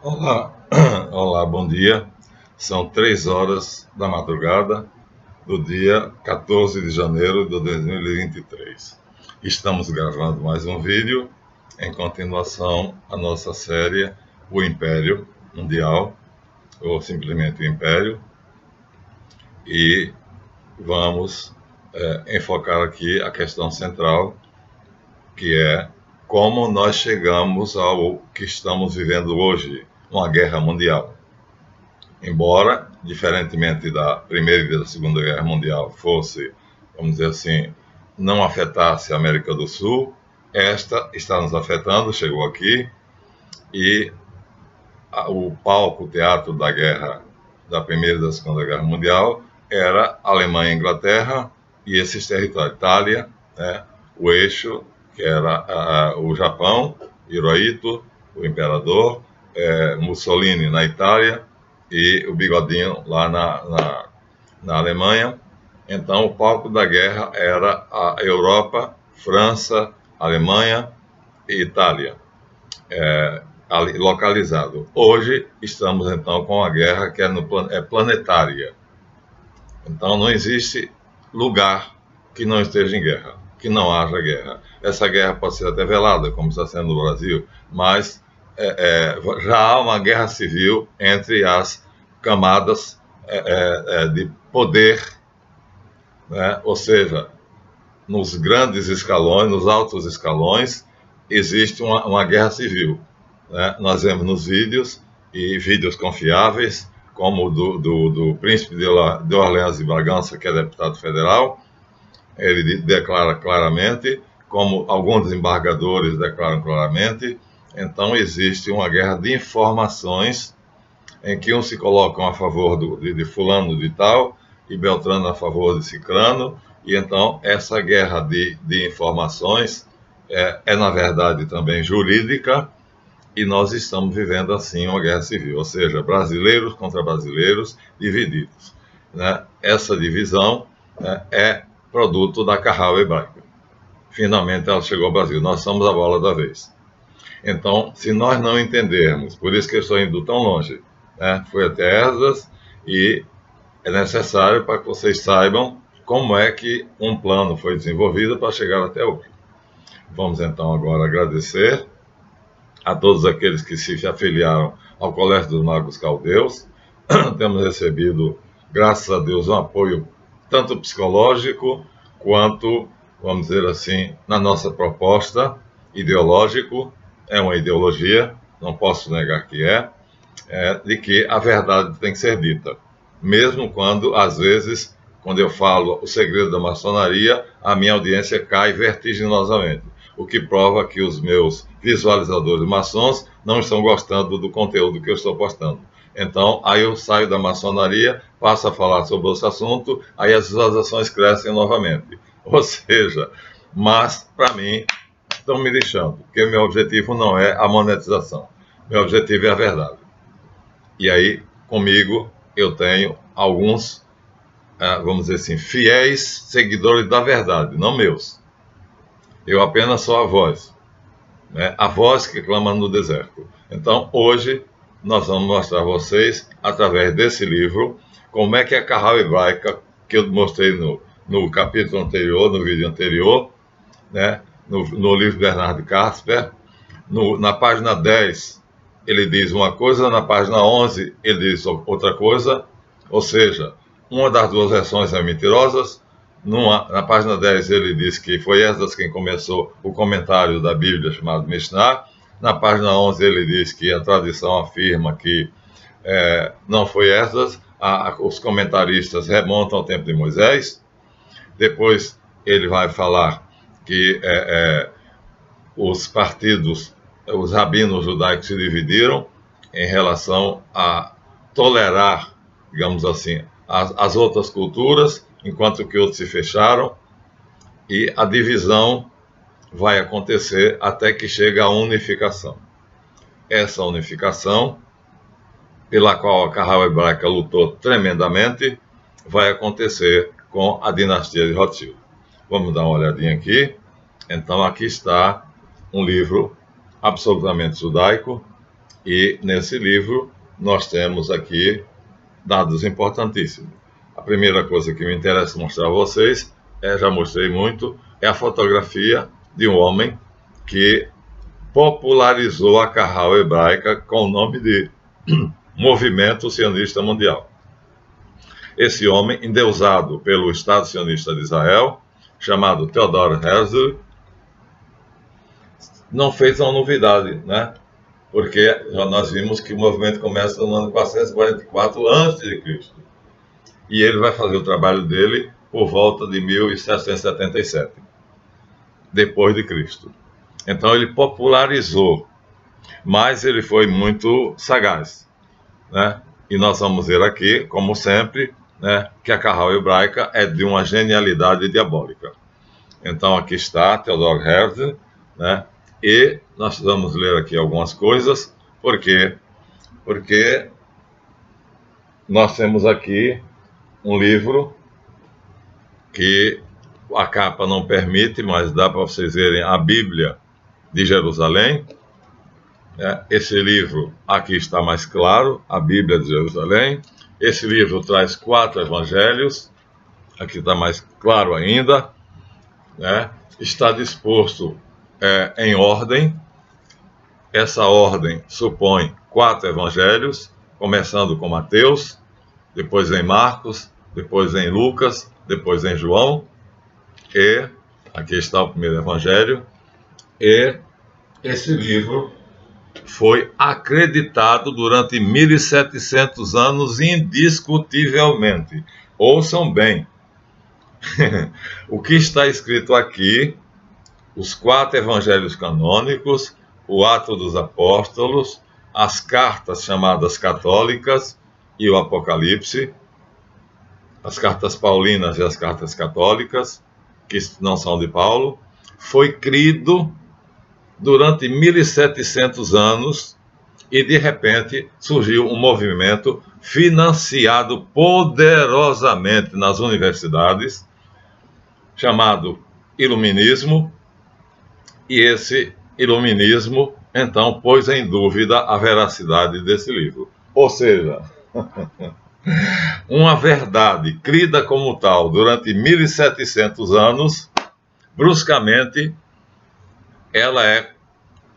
Olá, olá, bom dia. São 3 horas da madrugada do dia 14 de janeiro de 2023. Estamos gravando mais um vídeo em continuação à nossa série O Império Mundial, ou simplesmente o Império, e vamos enfocar aqui a questão central, que é como nós chegamos ao que estamos vivendo hoje, uma guerra mundial. Embora, diferentemente da Primeira e da Segunda Guerra Mundial, fosse, vamos dizer assim, não afetasse a América do Sul, esta está nos afetando, chegou aqui, e o palco, o teatro da guerra, da Primeira e da Segunda Guerra Mundial, era Alemanha e Inglaterra, e esses territórios, Itália, né, o eixo, que era o Japão, Hirohito, o imperador, Mussolini na Itália, e o Bigodinho lá na Alemanha. Então, o palco da guerra era a Europa, França, Alemanha e Itália, localizado. Hoje, estamos, então, com a guerra que é planetária. Então, não existe lugar que não esteja em guerra, que não haja guerra. Essa guerra pode ser até velada, como está sendo no Brasil, mas já há uma guerra civil entre as camadas de poder, né? Ou seja, nos grandes escalões, nos altos escalões, existe uma guerra civil, né? Nós vemos nos vídeos, e vídeos confiáveis, como do príncipe de Orleans e Bragança, que é deputado federal, ele declara claramente, como alguns desembargadores declaram claramente. Então, existe uma guerra de informações em que uns se colocam a favor de fulano de tal e Beltrano a favor de cicrano, e então essa guerra de informações na verdade, também jurídica, e nós estamos vivendo, assim, uma guerra civil, ou seja, brasileiros contra brasileiros divididos, né? Essa divisão, né, é produto da Carral hebraica. Finalmente ela chegou ao Brasil, nós somos a bola da vez. Então, se nós não entendermos, por isso que eu estou indo tão longe, né? Fui até Esdras, e é necessário para que vocês saibam como é que um plano foi desenvolvido para chegar até hoje. Vamos então agora agradecer a todos aqueles que se afiliaram ao Colégio dos Magos Caldeus. Temos recebido, graças a Deus, um apoio tanto psicológico quanto, vamos dizer assim, na nossa proposta ideológico. É uma ideologia, não posso negar que de que a verdade tem que ser dita. Mesmo quando, às vezes, quando eu falo o segredo da maçonaria, a minha audiência cai vertiginosamente, o que prova que os meus visualizadores maçons não estão gostando do conteúdo que eu estou postando. Então, aí eu saio da maçonaria, passo a falar sobre esse assunto, aí as visualizações crescem novamente. Ou seja, mas, para mim, estão me deixando, porque meu objetivo não é a monetização. Meu objetivo é a verdade. E aí, comigo, eu tenho alguns, vamos dizer assim, fiéis seguidores da verdade, não meus. Eu apenas sou a voz, né? A voz que clama no deserto. Então, hoje, nós vamos mostrar a vocês, através desse livro, como é que a Carral hebraica, que eu mostrei no capítulo anterior, no vídeo anterior, né? no livro de Bernard Kasper, na página 10, ele diz uma coisa, na página 11 ele diz outra coisa, ou seja, uma das duas versões é mentirosa. Na página 10 ele diz que foi Esdras quem começou o comentário da Bíblia chamado Mishnah. Na página 11 ele diz que a tradição afirma que não foi Esdras, os comentaristas remontam ao tempo de Moisés. Depois ele vai falar que os partidos, os rabinos judaicos se dividiram em relação a tolerar, digamos assim, as outras culturas, enquanto que outros se fecharam, e a divisão vai acontecer até que chegue a unificação. Essa unificação, pela qual a Carral hebraica lutou tremendamente, vai acontecer com a dinastia de Rothschild. Vamos dar uma olhadinha aqui. Então, aqui está um livro absolutamente judaico, E nesse livro nós temos aqui dados importantíssimos. A primeira coisa que me interessa mostrar a vocês, já mostrei muito, é a fotografia de um homem que popularizou a Kahal hebraica com o nome de Movimento Sionista Mundial. Esse homem, endeusado pelo Estado Sionista de Israel, chamado Theodor Herzl, não fez uma novidade, né? Porque nós vimos que o movimento começa no ano 444 a.C. E ele vai fazer o trabalho dele por volta de 1777, depois de Cristo. Então ele popularizou, mas ele foi muito sagaz, né? E nós vamos ver aqui, como sempre, né, que a Kahal hebraica é de uma genialidade diabólica. Então aqui está Theodor Herzl, né? E nós vamos ler aqui algumas coisas, porque nós temos aqui um livro que a capa não permite, mas dá para vocês verem a Bíblia de Jerusalém. Esse livro aqui está mais claro, a Bíblia de Jerusalém. Esse livro traz 4 evangelhos, aqui está mais claro ainda, né? Está disposto em ordem. Essa ordem supõe 4 evangelhos, começando com Mateus, depois em Marcos, depois em Lucas, depois em João, e aqui está o primeiro evangelho, e esse livro foi acreditado durante 1700 anos indiscutivelmente. Ouçam bem, o que está escrito aqui, os 4 evangelhos canônicos, o Ato dos Apóstolos, as cartas chamadas católicas e o Apocalipse, as cartas paulinas e as cartas católicas, que não são de Paulo, foi crido durante 1700 anos e, de repente, surgiu um movimento financiado poderosamente nas universidades, chamado Iluminismo, e esse Iluminismo, então, pôs em dúvida a veracidade desse livro. Ou seja, uma verdade crida como tal durante 1700 anos, bruscamente, ela é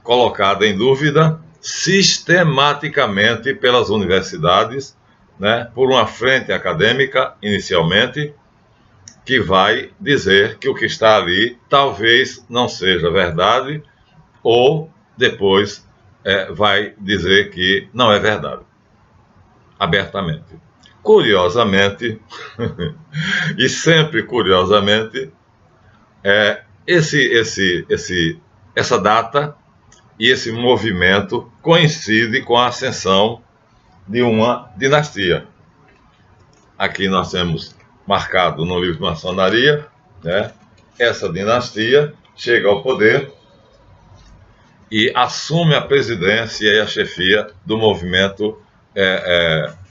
colocada em dúvida sistematicamente pelas universidades, né, por uma frente acadêmica, inicialmente, que vai dizer que o que está ali talvez não seja verdade, ou depois vai dizer que não é verdade, abertamente. Curiosamente, e sempre curiosamente, essa data e esse movimento coincide com a ascensão de uma dinastia. Aqui nós temos marcado no livro de maçonaria, né? Essa dinastia chega ao poder e assume a presidência e a chefia do movimento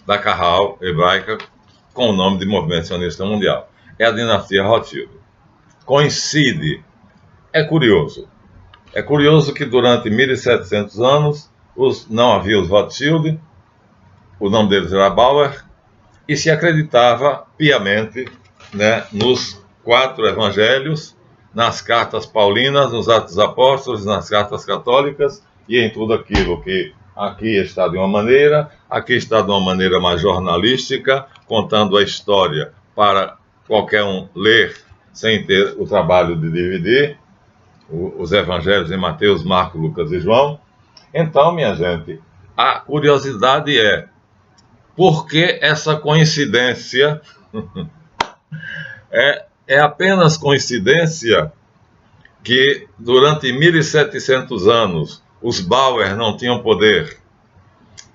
da Kahal hebraica, com o nome de Movimento Sionista Mundial. É a dinastia Rothschild. Coincide. É curioso que durante 1700 anos não havia os Rothschild, o nome deles era Bauer, e se acreditava piamente, né, nos 4 evangelhos, nas cartas paulinas, nos Atos Apóstolos, nas cartas católicas e em tudo aquilo que aqui está de uma maneira, aqui está de uma maneira mais jornalística, contando a história para qualquer um ler sem ter o trabalho de dividir os evangelhos em Mateus, Marcos, Lucas e João. Então, minha gente, a curiosidade é: por que essa coincidência? É apenas coincidência que durante 1700 anos os Bauer não tinham poder,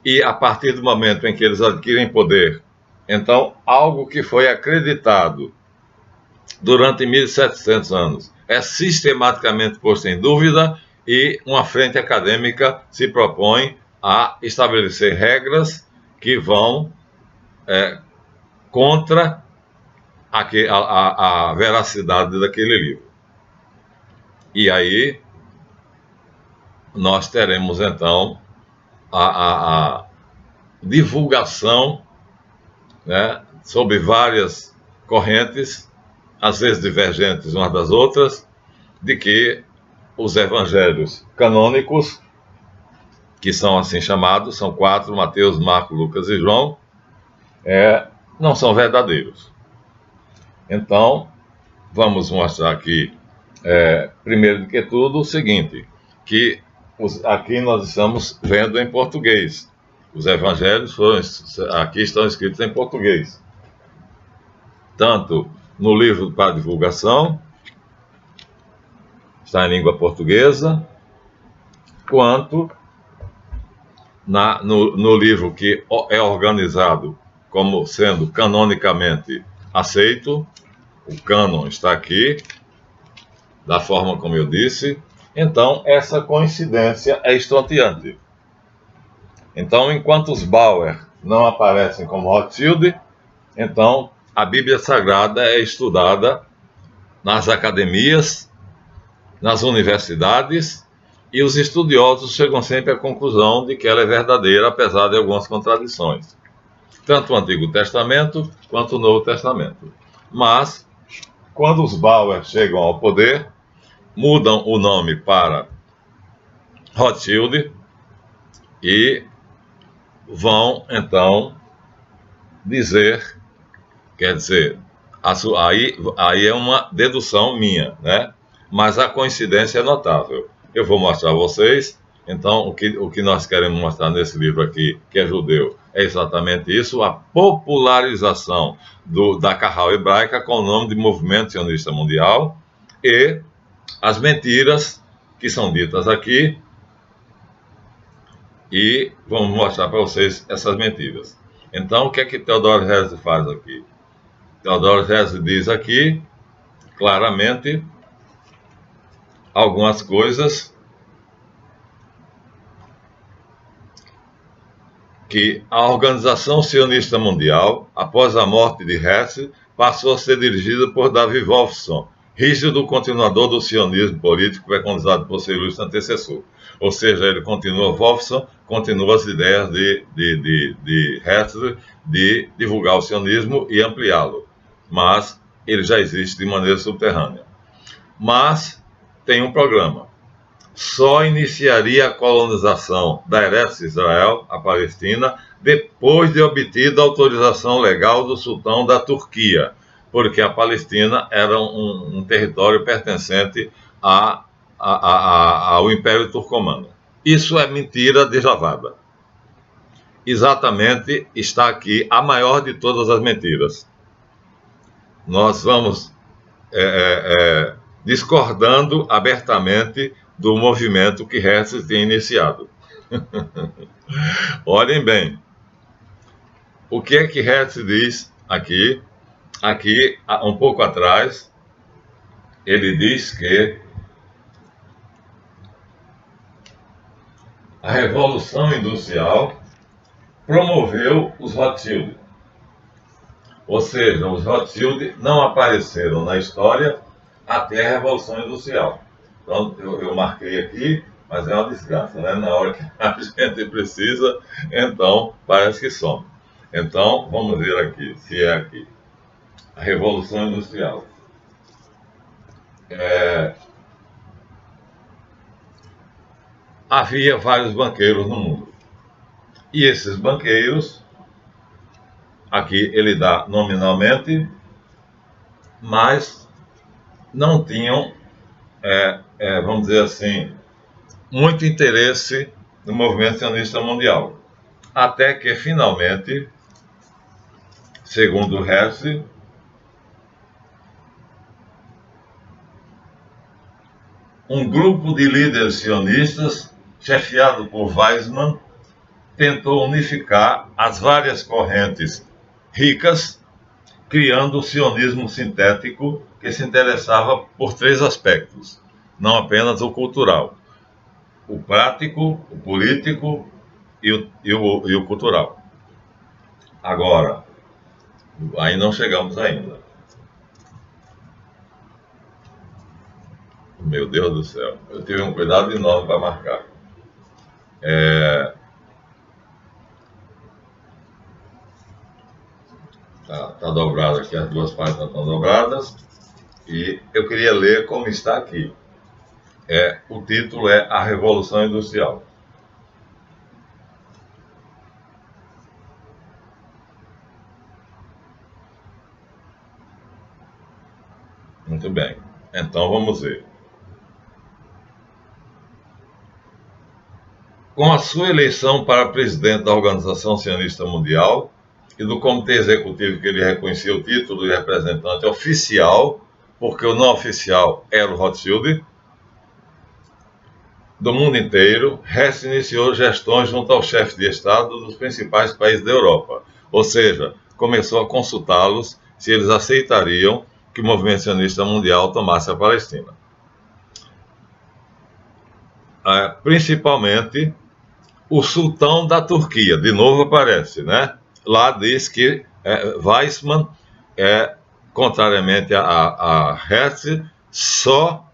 e a partir do momento em que eles adquirem poder, então algo que foi acreditado durante 1700 anos é sistematicamente posto em dúvida, e uma frente acadêmica se propõe a estabelecer regras que vão contra a veracidade daquele livro. E aí nós teremos então a divulgação, né, sobre várias correntes, às vezes divergentes umas das outras, de que os evangelhos canônicos, que são assim chamados, são 4, Mateus, Marcos, Lucas e João, não são verdadeiros. Então, vamos mostrar aqui, primeiro de que tudo, o seguinte, que aqui nós estamos vendo em português. Os evangelhos aqui estão escritos em português. Tanto no livro para divulgação, está em língua portuguesa, quanto no livro que é organizado como sendo canonicamente aceito. O cânon está aqui, da forma como eu disse. Então, essa coincidência é estonteante. Então, enquanto os Bauer não aparecem como Rothschild, então a Bíblia Sagrada é estudada nas academias, nas universidades, e os estudiosos chegam sempre à conclusão de que ela é verdadeira, apesar de algumas contradições. Tanto o Antigo Testamento quanto o Novo Testamento. Mas, quando os Bauer chegam ao poder, mudam o nome para Rothschild e vão, então, dizer, quer dizer, aí é uma dedução minha, né? Mas a coincidência é notável. Eu vou mostrar a vocês. Então, o que nós queremos mostrar nesse livro aqui, que é judeu, é exatamente isso, a popularização da Kahal hebraica com o nome de Movimento Sionista Mundial e as mentiras que são ditas aqui, e vamos mostrar para vocês essas mentiras. Então, o que é que Theodor Herzl faz aqui? Theodor Herzl diz aqui, claramente, algumas coisas que a Organização Sionista Mundial, após a morte de Herzl, passou a ser dirigida por David Wolfson, rígido continuador do sionismo político preconizado por seu ilustre antecessor. Ou seja, ele continua, Wolfson continua as ideias de Herzl de divulgar o sionismo e ampliá-lo, mas ele já existe de maneira subterrânea. Mas tem um programa. Só iniciaria a colonização da Eretz Israel, a Palestina, depois de obtida a autorização legal do sultão da Turquia, porque a Palestina era um território pertencente ao Império Turcomano. Isso é mentira deslavada. Exatamente está aqui a maior de todas as mentiras. Nós vamos discordando abertamente do movimento que Herzl tem iniciado. Olhem bem, o que é que Herzl diz aqui? Aqui, um pouco atrás, ele diz que a Revolução Industrial promoveu os Rothschild. Ou seja, os Rothschild não apareceram na história até a Revolução Industrial. Então, eu marquei aqui, mas é uma desgraça, né? Na hora que a gente precisa, então parece que some. Então, vamos ver aqui, se é aqui. A Revolução Industrial. Havia vários banqueiros no mundo. E esses banqueiros, aqui ele dá nominalmente, mas não tinham, vamos dizer assim, muito interesse no movimento sionista mundial. Até que, finalmente, segundo Herzl, um grupo de líderes sionistas, chefiado por Weizmann, tentou unificar as várias correntes ricas, criando o sionismo sintético, que se interessava por 3 aspectos, não apenas o cultural: o prático, o político e o cultural. Agora, aí não chegamos ainda. Meu Deus do céu, eu tive um cuidado enorme para marcar. Está dobrado aqui, as duas páginas estão dobradas. E eu queria ler como está aqui. O título é A Revolução Industrial. Muito bem. Então vamos ver. Com a sua eleição para presidente da Organização Sionista Mundial e do Comitê Executivo, que ele reconhecia o título de representante oficial, porque o não oficial era o Rothschild, do mundo inteiro, Hess iniciou gestões junto aos chefes de Estado dos principais países da Europa. Ou seja, começou a consultá-los se eles aceitariam que o movimento sionista mundial tomasse a Palestina. Principalmente o sultão da Turquia, de novo aparece, né? Lá diz que Weizmann, contrariamente a Hess, só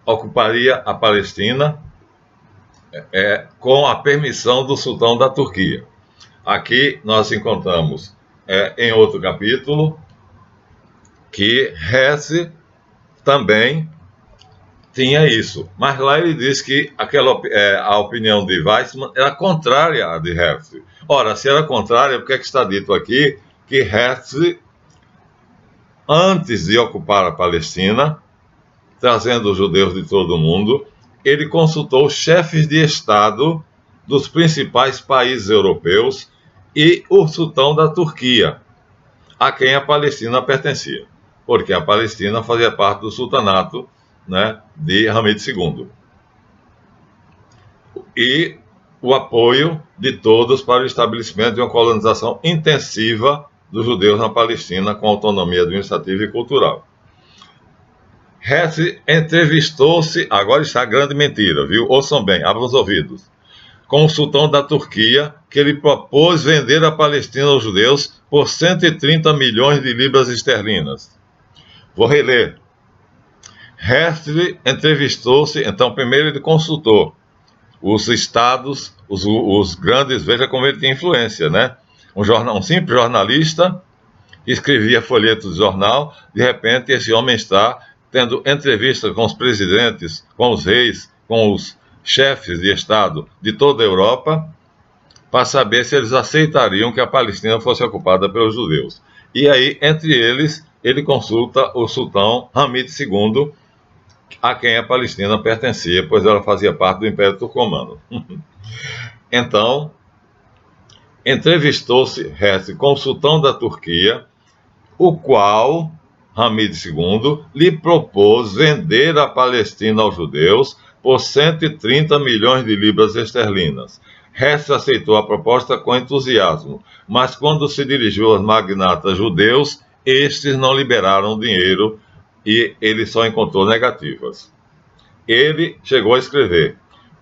ocuparia a Palestina com a permissão do sultão da Turquia. Aqui nós encontramos em outro capítulo que Hess também tinha isso, mas lá ele diz que a opinião de Weizmann era contrária à de Hess. Ora, se era contrária, por que está dito aqui que Hess, antes de ocupar a Palestina, trazendo os judeus de todo o mundo, ele consultou chefes de Estado dos principais países europeus e o sultão da Turquia, a quem a Palestina pertencia, porque a Palestina fazia parte do sultanato, né, de Hamid II. E o apoio de todos para o estabelecimento de uma colonização intensiva dos judeus na Palestina com autonomia administrativa e cultural. Hess entrevistou-se, agora está a grande mentira, viu? Ouçam bem, abram os ouvidos, com o sultão da Turquia, que ele propôs vender a Palestina aos judeus por 130 milhões de libras esterlinas. Vou reler. Hess entrevistou-se, então primeiro ele consultou os estados, os grandes, veja como ele tem influência, né? Um simples jornalista que escrevia folhetos de jornal, de repente esse homem está tendo entrevistas com os presidentes, com os reis, com os chefes de Estado de toda a Europa, para saber se eles aceitariam que a Palestina fosse ocupada pelos judeus. E aí, entre eles, ele consulta o sultão Hamid II, a quem a Palestina pertencia, pois ela fazia parte do Império Turcomano. Então, entrevistou-se Hess com o sultão da Turquia, o qual, Hamid II, lhe propôs vender a Palestina aos judeus por 130 milhões de libras esterlinas. Hess aceitou a proposta com entusiasmo, mas quando se dirigiu aos magnatas judeus, estes não liberaram o dinheiro e ele só encontrou negativas. Ele chegou a escrever: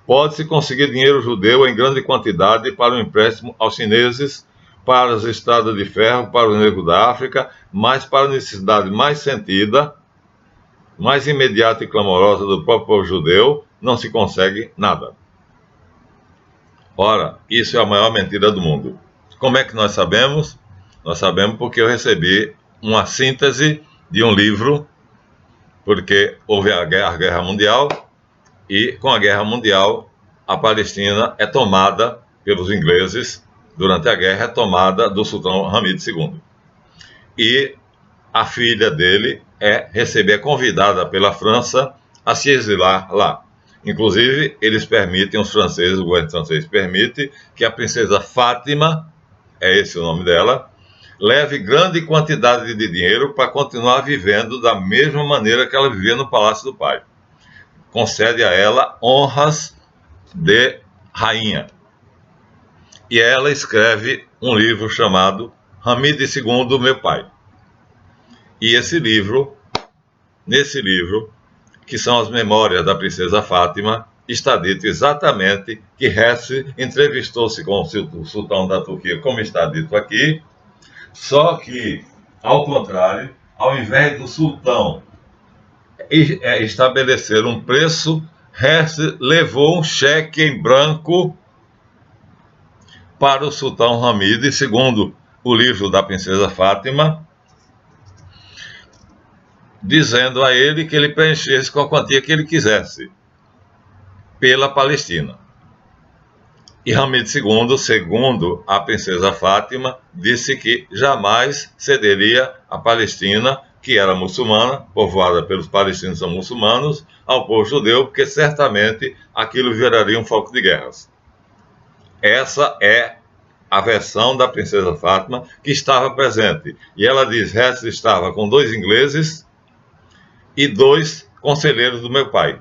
pode-se conseguir dinheiro judeu em grande quantidade para o empréstimo aos chineses, para as estradas de ferro, para o negro da África, mas para a necessidade mais sentida, mais imediata e clamorosa do próprio povo judeu, não se consegue nada. Ora, isso é a maior mentira do mundo. Como é que nós sabemos? Nós sabemos porque eu recebi uma síntese de um livro, porque houve a Guerra Mundial, e com a Guerra Mundial, a Palestina é tomada pelos ingleses, durante a guerra, é tomada do sultão Hamid II. E a filha dele é convidada pela França a se exilar lá. Inclusive, eles permitem, os franceses, o governo francês permite que a princesa Fátima, é esse o nome dela, leve grande quantidade de dinheiro para continuar vivendo da mesma maneira que ela vivia no palácio do pai. Concede a ela honras de rainha. E ela escreve um livro chamado Hamid II, meu pai. E nesse livro, que são as memórias da princesa Fátima, está dito exatamente que Hess entrevistou-se com o sultão da Turquia, como está dito aqui, só que, ao contrário, ao invés do sultão estabelecer um preço, Hess levou um cheque em branco para o sultão Hamid II, o livro da princesa Fátima, dizendo a ele que ele preenchesse com a quantia que ele quisesse pela Palestina. E Hamid II, segundo a princesa Fátima, disse que jamais cederia a Palestina, que era muçulmana, povoada pelos palestinos são muçulmanos, ao povo judeu, porque certamente aquilo viraria um foco de guerras. Essa é a versão da princesa Fátima que estava presente. E ela diz: Herzl estava com 2 ingleses e 2 conselheiros do meu pai.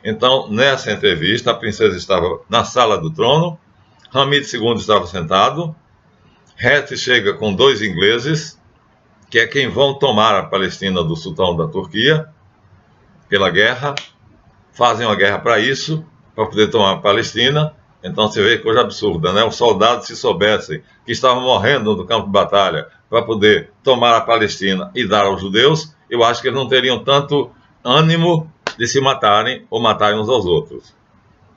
Então, nessa entrevista, a princesa estava na sala do trono, Hamid II estava sentado, Herzl chega com 2 ingleses, que é quem vão tomar a Palestina do sultão da Turquia, pela guerra, fazem uma guerra para isso, para poder tomar a Palestina. Então você vê que coisa absurda, né? Os soldados, se soubessem que estavam morrendo no campo de batalha para poder tomar a Palestina e dar aos judeus, eu acho que eles não teriam tanto ânimo de se matarem ou matarem uns aos outros.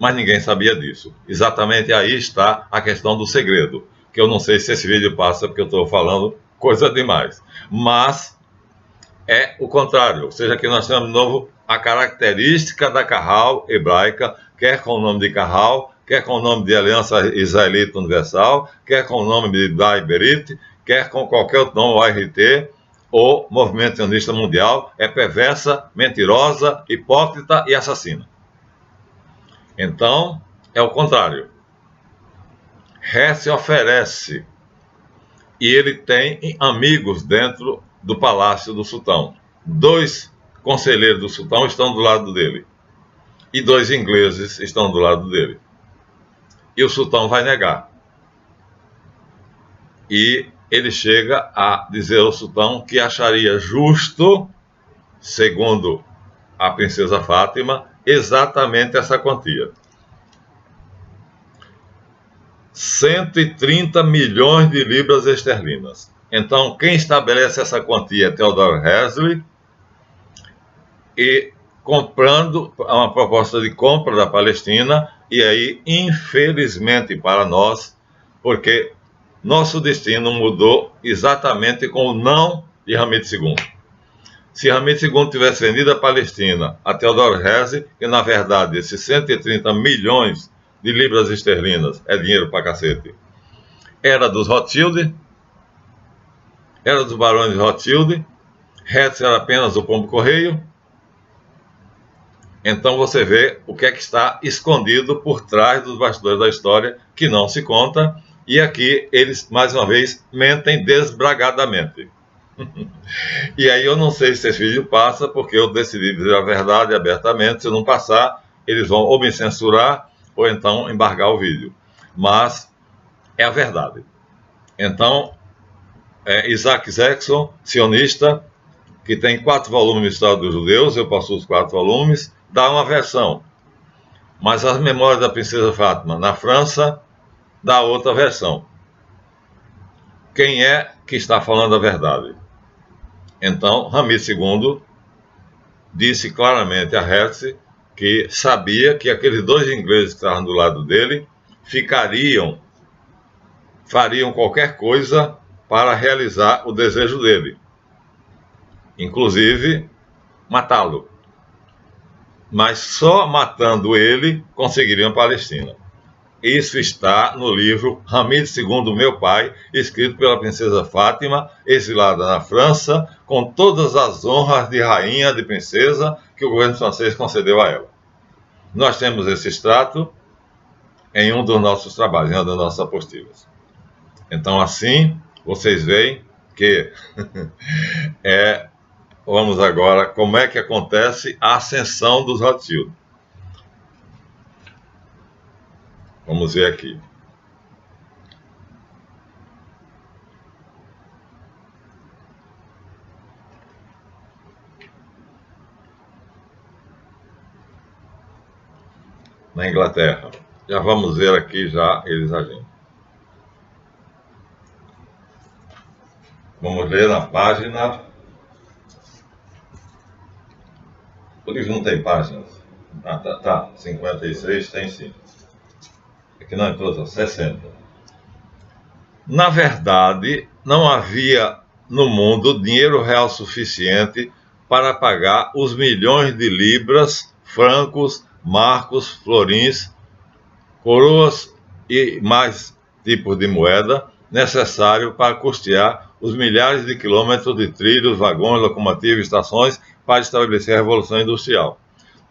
Mas ninguém sabia disso. Exatamente aí está a questão do segredo, que eu não sei se esse vídeo passa porque eu estou falando coisa demais. Mas é o contrário, ou seja, que nós temos de novo a característica da Kahal hebraica, quer com o nome de Kahal, quer com o nome de Aliança Israelita Universal, quer com o nome de Bnai Berit, quer com qualquer outro nome, ORT, ou Movimento Sionista Mundial, é perversa, mentirosa, hipócrita e assassina. Então, é o contrário. Herzl oferece, e ele tem amigos dentro do palácio do sultão. 2 conselheiros do sultão estão do lado dele, e 2 ingleses estão do lado dele. E o sultão vai negar. E ele chega a dizer ao sultão que acharia justo, segundo a princesa Fátima, exatamente essa quantia. 130 milhões de libras esterlinas. Então, quem estabelece essa quantia é Theodor Herzl, e comprando uma proposta de compra da Palestina, e aí, infelizmente para nós, porque nosso destino mudou exatamente com o não de Hamid II. Se Hamid II tivesse vendido a Palestina a Theodor Herzl, que na verdade esses 130 milhões de libras esterlinas é dinheiro pra cacete, era dos Rothschild, era dos barões de Rothschild, Herzl era apenas o pombo-correio. Então você vê o que é que está escondido por trás dos bastidores da história, que não se conta, e aqui eles, mais uma vez, mentem desbragadamente. E aí eu não sei se esse vídeo passa, porque eu decidi dizer a verdade abertamente. Se não passar, eles vão ou me censurar, ou então embargar o vídeo. Mas é a verdade. Então, Isaac Zexon, sionista, que tem 4 volumes de História dos Judeus, eu possui os 4 volumes, dá uma versão. Mas as Memórias da Princesa Fátima, na França, dá outra versão. Quem é que está falando a verdade? Então, Hamid II disse claramente a Herzl que sabia que aqueles 2 ingleses que estavam do lado dele fariam qualquer coisa para realizar o desejo dele, inclusive matá-lo. Mas só matando ele conseguiriam a Palestina. Isso está no livro Hamid II, Meu Pai, escrito pela princesa Fátima, exilada na França, com todas as honras de rainha, de princesa, que o governo francês concedeu a ela. Nós temos esse extrato em um dos nossos trabalhos, em uma das nossas apostilas. Então, assim, vocês veem que vamos agora, como é que acontece a ascensão dos Rothschild. Vamos ver aqui. Na Inglaterra. Já vamos ver aqui já eles agindo. Vamos ler na página. O livro não tem páginas. Ah, tá. 56 tem sim. Aqui não é todas, 60. Na verdade, não havia no mundo dinheiro real suficiente para pagar os milhões de libras, francos, marcos, florins, coroas e mais tipos de moeda necessário para custear os milhares de quilômetros de trilhos, vagões, locomotivas, estações para estabelecer a Revolução Industrial.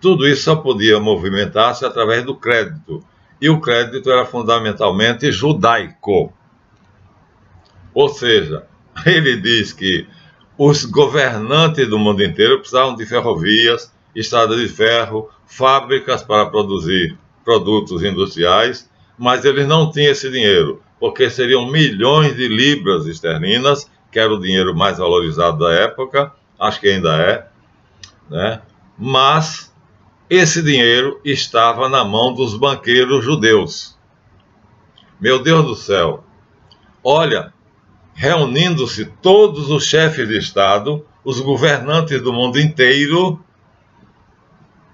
Tudo isso só podia movimentar-se através do crédito, e o crédito era fundamentalmente judaico. Ou seja, ele diz que os governantes do mundo inteiro precisavam de ferrovias, estradas de ferro, fábricas para produzir produtos industriais, mas eles não tinham esse dinheiro, porque seriam milhões de libras esterlinas, que era o dinheiro mais valorizado da época, acho que ainda é, né? Mas esse dinheiro estava na mão dos banqueiros judeus. Meu Deus do céu! Olha, reunindo-se todos os chefes de Estado, os governantes do mundo inteiro,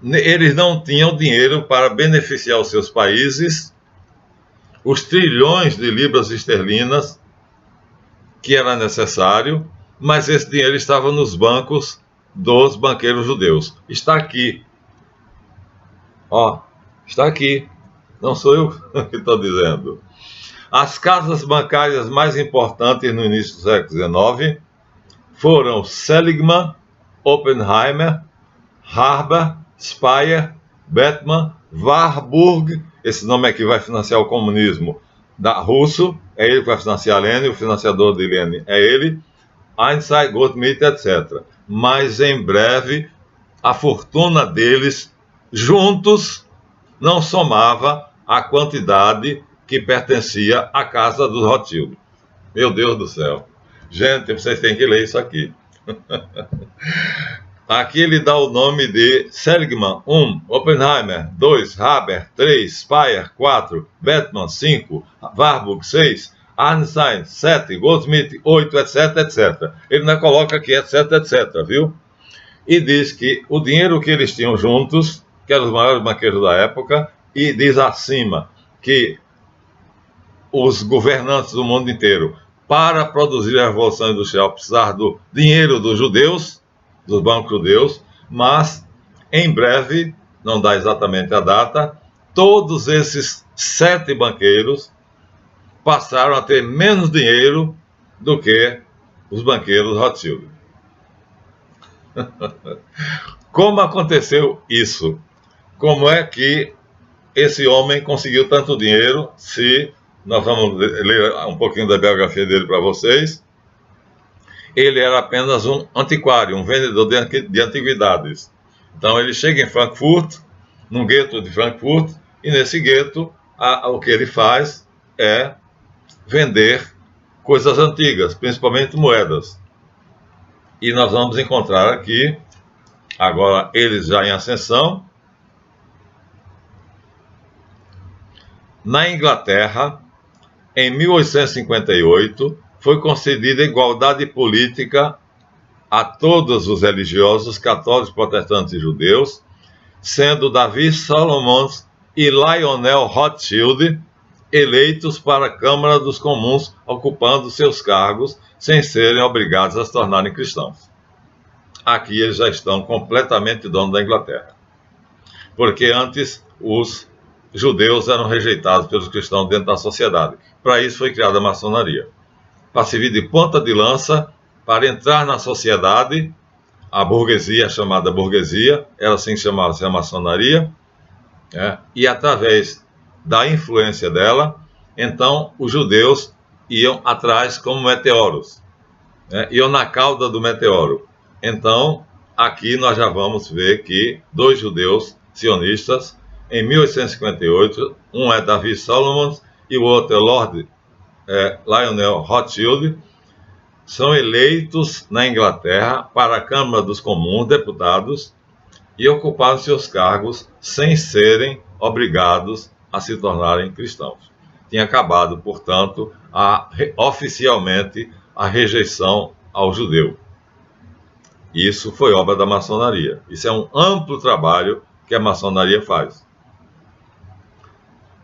eles não tinham dinheiro para beneficiar os seus países, os trilhões de libras esterlinas que era necessário, mas esse dinheiro estava nos bancos dos banqueiros judeus. Está aqui. Ó, está aqui. Não sou eu que estou dizendo. As casas bancárias mais importantes no início do século XIX foram Seligman, Oppenheimer, Harber, Speyer, Bettman, Warburg, esse nome aqui vai financiar o comunismo da Russo, é ele que vai financiar Lenin, o financiador de Lenin é ele, Einstein, Goldschmidt, etc. Mas em breve a fortuna deles juntos não somava a quantidade que pertencia à casa dos Rothschild. Meu Deus do céu. Gente, vocês têm que ler isso aqui. Aqui ele dá o nome de Seligman, 1, Oppenheimer, 2, Haber, 3, Speyer, 4, Bettman, 5, Warburg, 6, Einstein, 7, Goldschmidt, 8, etc, etc. Ele não coloca aqui, etc, etc, viu? E diz que o dinheiro que eles tinham juntos, que eram os maiores banqueiros da época, e diz acima que os governantes do mundo inteiro, para produzir a Revolução Industrial, precisavam do dinheiro dos judeus, dos bancos judeus, mas em breve, não dá exatamente a data, todos esses 7 banqueiros passaram a ter menos dinheiro do que os banqueiros Rothschild. Como aconteceu isso? Como é que esse homem conseguiu tanto dinheiro? Se nós vamos ler um pouquinho da biografia dele para vocês. Ele era apenas um antiquário, um vendedor de antiguidades. Então ele chega em Frankfurt, num gueto de Frankfurt, e nesse gueto o que ele faz é vender coisas antigas, principalmente moedas. E nós vamos encontrar aqui, agora eles já em ascensão, na Inglaterra, em 1858, foi concedida igualdade política a todos os religiosos, católicos, protestantes e judeus, sendo Davi Solomons e Lionel Rothschild eleitos para a Câmara dos Comuns, ocupando seus cargos, sem serem obrigados a se tornarem cristãos. Aqui eles já estão completamente donos da Inglaterra. Porque antes os judeus eram rejeitados pelos cristãos dentro da sociedade. Para isso foi criada a maçonaria. Para servir de ponta de lança, para entrar na sociedade, a burguesia, chamada burguesia, era assim que chamava-se a maçonaria, e através da influência dela, então os judeus iam atrás como meteoros, iam na cauda do meteoro. Então, aqui nós já vamos ver que 2 judeus sionistas, em 1858, um é Davi Solomons e o outro é Lord Lionel Rothschild, são eleitos na Inglaterra para a Câmara dos Comuns, deputados, e ocuparam seus cargos sem serem obrigados a se tornarem cristãos. Tinha acabado, portanto, oficialmente a rejeição ao judeu. Isso foi obra da maçonaria. Isso é um amplo trabalho que a maçonaria faz.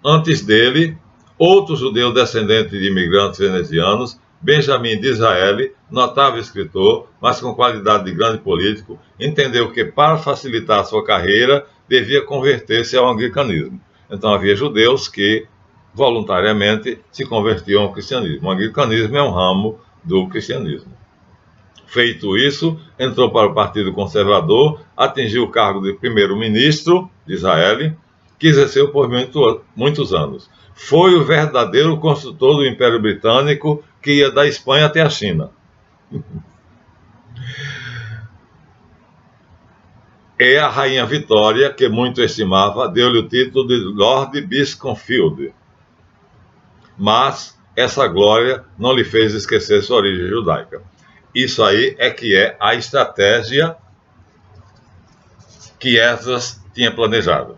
Antes dele, Outro judeu descendente de imigrantes venezianos, Benjamin Disraeli, notável escritor, mas com qualidade de grande político, entendeu que para facilitar sua carreira devia converter-se ao anglicanismo. Então havia judeus que voluntariamente se convertiam ao cristianismo. O anglicanismo é um ramo do cristianismo. Feito isso, entrou para o Partido Conservador, atingiu o cargo de primeiro-ministro de Israel, que exerceu por muitos anos. Foi o verdadeiro construtor do Império Britânico, que ia da Espanha até a China. E a rainha Vitória, que muito estimava, deu-lhe o título de Lord Beaconsfield. Mas essa glória não lhe fez esquecer sua origem judaica. Isso aí é que é a estratégia que Esdras tinha planejado.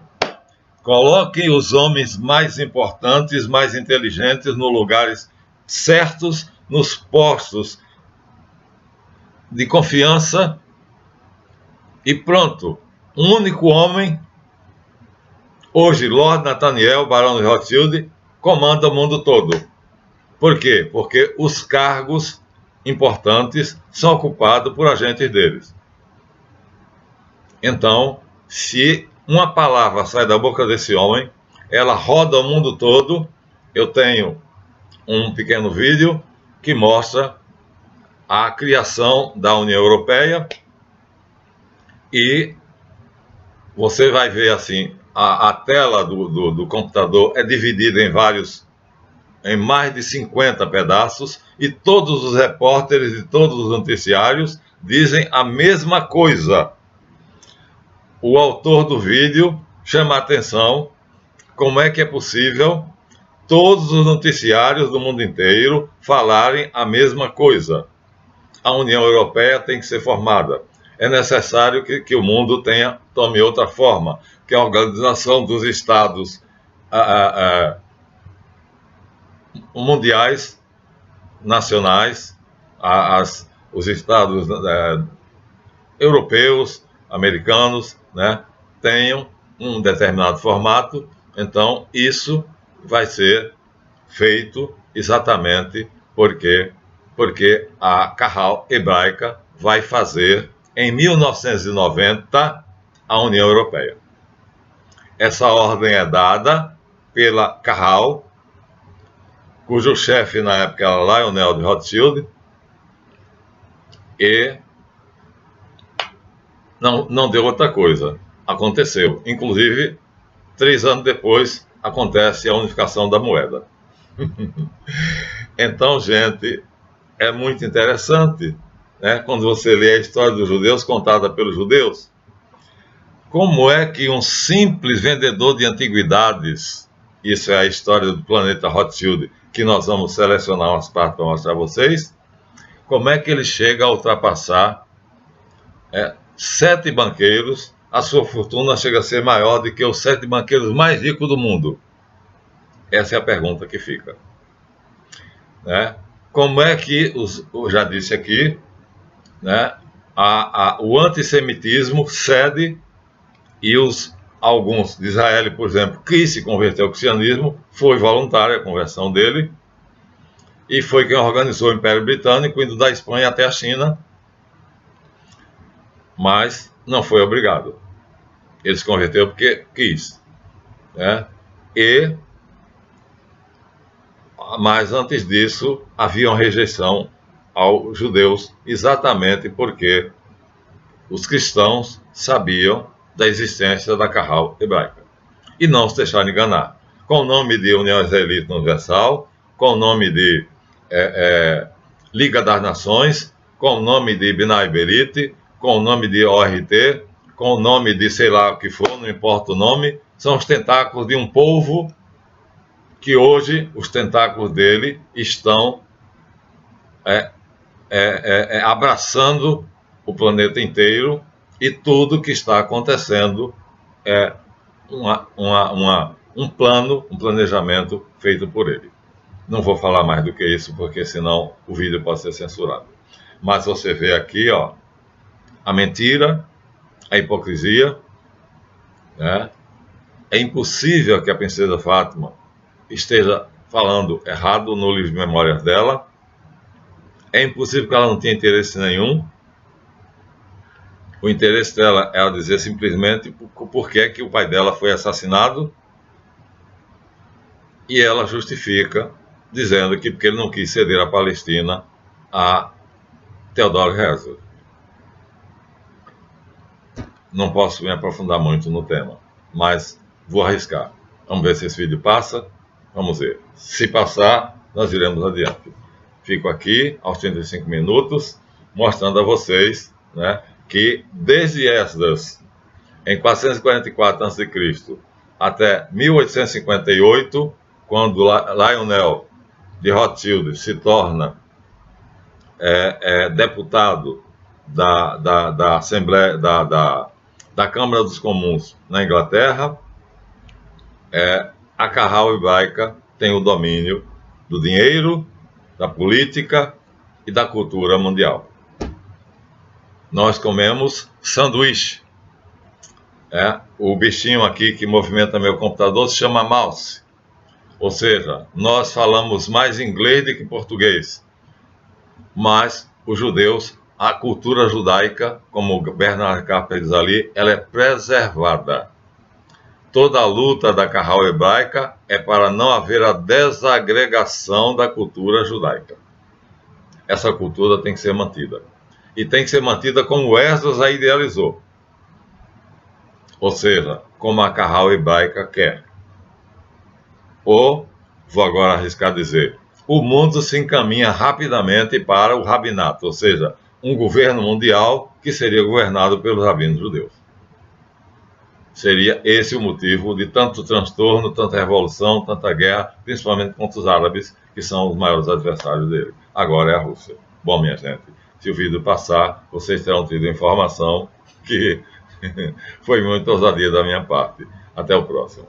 Coloquem os homens mais importantes, mais inteligentes nos lugares certos, nos postos de confiança e pronto. Um único homem, hoje Lord Nathaniel, barão de Rothschild, comanda o mundo todo. Por quê? Porque os cargos importantes são ocupados por agentes deles. Então, se uma palavra sai da boca desse homem, ela roda o mundo todo. Eu tenho um pequeno vídeo que mostra a criação da União Europeia e você vai ver assim, a tela do computador é dividida em mais de 50 pedaços e todos os repórteres e todos os noticiários dizem a mesma coisa. O autor do vídeo chama a atenção como é que é possível todos os noticiários do mundo inteiro falarem a mesma coisa. A União Europeia tem que ser formada. É necessário que o mundo tome outra forma, que a Organização dos Estados Mundiais, nacionais, os Estados europeus, americanos, né, tenham um determinado formato. Então, isso vai ser feito exatamente porque a Kahal hebraica vai fazer, em 1990, a União Europeia. Essa ordem é dada pela Kahal, cujo chefe na época era Lionel de Rothschild, e não deu outra coisa. Aconteceu. Inclusive, 3 anos depois, acontece a unificação da moeda. Então, gente, é muito interessante, né, quando você lê a história dos judeus contada pelos judeus, como é que um simples vendedor de antiguidades, isso é a história do planeta Rothschild, que nós vamos selecionar umas partes para mostrar a vocês, como é que ele chega a ultrapassar 7 banqueiros, a sua fortuna chega a ser maior do que os 7 banqueiros mais ricos do mundo. Essa é a pergunta que fica. Né? Como é que, eu já disse aqui, né, o antissemitismo cede e alguns de Israel, por exemplo, que se converteu ao cristianismo, foi voluntária a conversão dele, e foi quem organizou o Império Britânico, indo da Espanha até a China, mas não foi obrigado. Ele se converteu porque quis. Né? Mas antes disso, havia uma rejeição aos judeus, exatamente porque os cristãos sabiam da existência da Kahal hebraica. E não se deixaram enganar. Com o nome de União Israelita Universal, com o nome de Liga das Nações, com o nome de Bnai Berit, com o nome de ORT, com o nome de sei lá o que for, não importa o nome, são os tentáculos de um povo que hoje os tentáculos dele estão abraçando o planeta inteiro, e tudo que está acontecendo é um plano, um planejamento feito por ele. Não vou falar mais do que isso, porque senão o vídeo pode ser censurado. Mas você vê aqui, ó, a mentira, a hipocrisia, né? É impossível que a princesa Fátima esteja falando errado no livro de memórias dela. É impossível que ela não tenha interesse nenhum. O interesse dela é ela dizer simplesmente por que é que o pai dela foi assassinado, e ela justifica dizendo que porque ele não quis ceder a Palestina a Theodor Herzl. Não posso me aprofundar muito no tema, mas vou arriscar. Vamos ver se esse vídeo passa. Vamos ver. Se passar, nós iremos adiante. Fico aqui aos 35 minutos, mostrando a vocês, né, que desde Esdras, em 444 a.C., até 1858, quando Lionel de Rothschild se torna deputado da Assembleia, da Câmara dos Comuns na Inglaterra, a Kahal hebraica tem o domínio do dinheiro, da política e da cultura mundial. Nós comemos sanduíche. O bichinho aqui que movimenta meu computador se chama mouse. Ou seja, nós falamos mais inglês do que português. Mas os judeus, a cultura judaica, como Bernard Kaplan diz ali, ela é preservada. Toda a luta da Kahal hebraica é para não haver a desagregação da cultura judaica. Essa cultura tem que ser mantida. E tem que ser mantida como Esdras a idealizou. Ou seja, como a Kahal hebraica quer. Ou, vou agora arriscar dizer, o mundo se encaminha rapidamente para o rabinato, ou seja, um governo mundial que seria governado pelos rabinos judeus. Seria esse o motivo de tanto transtorno, tanta revolução, tanta guerra, principalmente contra os árabes, que são os maiores adversários dele. Agora é a Rússia. Bom, minha gente, se o vídeo passar, vocês terão tido informação que foi muita ousadia da minha parte. Até o próximo.